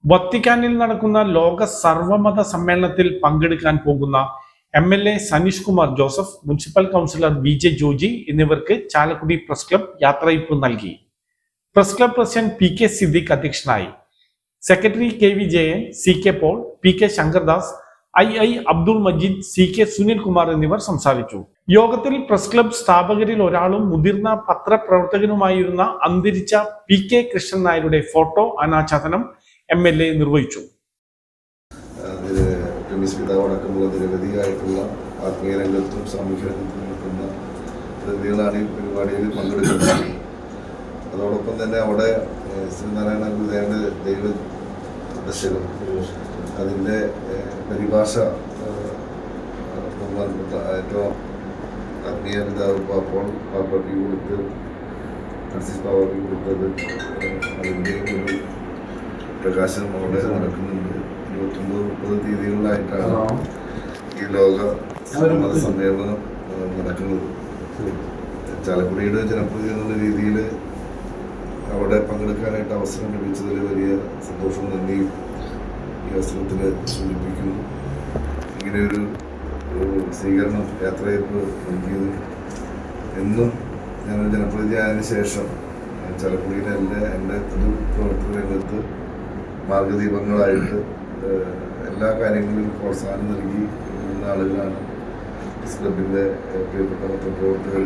വത്തിക്കാനിൽ നടക്കുന്ന ലോക സർവമത സമ്മേളനത്തിൽ പങ്കെടുക്കാൻ പോകുന്ന MLA Saneesh Kumar Joseph, municipal councillor BJ Joji എന്നിവർക്ക് ചാലക്കുടി പ്രസ് ക്ലബ് യാത്രയയപ്പ് നൽകി. Press club president PK Siddique അധ്യക്ഷനായി. Secretary KV Jayan, CK Paul, PK Sankardas, II Abdul Majeed, CK Sunil Kumar എന്നിവർ സംസാരിച്ചു. യോഗത്തിൽ പ്രസ് ക്ലബ് സ്ഥാപകരിൽ ഒരാളും മുതിർന്ന പത്രപ്രവർത്തകനുമായിരുന്ന അന്തരിച്ച PK കൃഷ്ണൻ നായരുടെ ഫോട്ടോ അനാച്ഛാദനം MLA നിർവഹിച്ചു. പിതാവടക്കമുള്ള നിരവധിയായിട്ടുള്ള ആത്മീയ രംഗത്തും സാമൂഹ്യ രംഗത്തും നിൽക്കുന്ന പ്രതിനിധികളാണ് ഈ പരിപാടിയിൽ പങ്കെടുക്കുന്നത്. അതോടൊപ്പം തന്നെ അവിടെ ശ്രീനാരായണ ഗുരുദേവന്റെ ദൈവദശകം അതിൻ്റെ പരിഭാഷ ബഹുമാനപ്പെട്ട ഏറ്റവും ആത്മീയ പിതാവ് പാപ്പയ്ക്ക് കൊടുത്ത് ഫ്രാൻസിസ് പാപ്പയ്ക്ക് കൊടുത്തത് അതിൻ്റെയും ഒരു പ്രകാശനം അവിടെ നടക്കുന്നുണ്ട്. 29-30 തീയതികളിലായിട്ടാണ് ഈ ലോക മത സമ്മേളനം നടക്കുന്നത്. ചാലക്കുടിയുടെ ജനപ്രതിനിധി എന്നുള്ള രീതിയിൽ അവിടെ പങ്കെടുക്കാനായിട്ട് അവസരം ലഭിച്ചതിൽ വലിയ സന്തോഷവും നന്ദിയും ഈ അവസരത്തിൽ സൂചിപ്പിക്കുന്നു. ഇങ്ങനെയൊരു സ്വീകരണം യാത്രയയപ്പ് നൽകിയത് എന്നും ഞാനൊരു ജനപ്രതിനിധി ആയതിനു ശേഷം ചാലക്കുടിയിലെ എൻ്റെ പൊതുപ്രവർത്തന രംഗത്ത് മാർഗദീപങ്ങളായിട്ട് എല്ലാ കാര്യങ്ങളിലും പ്രോത്സാഹനം നൽകി വരുന്ന ആളുകളാണ് ക്ലബിൻ്റെ പ്രിയപ്പെട്ട പത്രപ്രവർത്തകർ.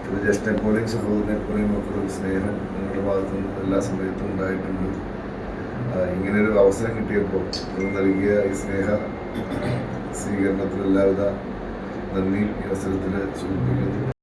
ഒരു ജ്യേഷ്ഠനെ പോലെയും സഹോദരനെ പോലെയും ഒക്കെ ഒരു സ്നേഹം നിങ്ങളുടെ ഭാഗത്തു നിന്ന് എല്ലാ സമയത്തും ഉണ്ടായിട്ടുണ്ട്. ഇങ്ങനെയൊരു അവസരം കിട്ടിയപ്പോൾ നൽകിയ ഈ സ്നേഹ സ്വീകരണത്തിൽ എല്ലാവിധ നന്ദി ഈ അവസരത്തിൽ സൂചിപ്പിക്കുന്നു.